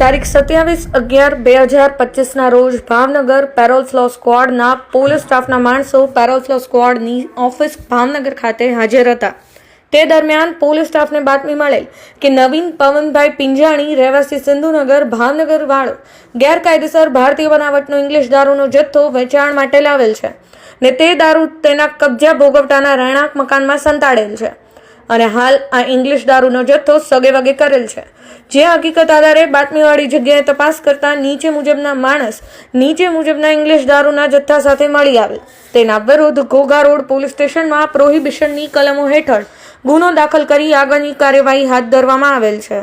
તારીખ 27/11/2025 રોજ Bhavnagar parole flow સ્ક્વોડના police સ્ટાફના માણસો પેરોલ ફ્લો સ્ક્વોડની ઓફિસ ભાવનગર ખાતે હાજર હતા. તે દરમિયાન પોલીસ સ્ટાફને બાતમી મળેલ કે નવીન પવનભાઈ પિંજાણી રહેવાસી સિંધુનગર ભાવનગર વાળો ગેરકાયદેસર ભારતીય બનાવટનો ઇંગ્લિશ દારૂનો જથ્થો વેચાણ માટે લાવેલ છે ને તે દારૂ તેના કબજા ભોગવટાના રહેણાંક મકાનમાં સંતાડેલ છે અને હાલ આ ઇંગ્લિશ દારૂનો જથ્થો સગે વગે કરેલ છે. જે હકીકત આધારે બાતમીવાળી જગ્યાએ તપાસ કરતા નીચે મુજબના માણસ નીચે મુજબના ઇંગ્લિશ દારૂના જથ્થા સાથે મળી આવેલ. તેના વિરુદ્ધ ઘોઘા રોડ પોલીસ સ્ટેશનમાં પ્રોહિબિશનની કલમો હેઠળ ગુનો દાખલ કરી આગળની કાર્યવાહી હાથ ધરવામાં આવેલ છે.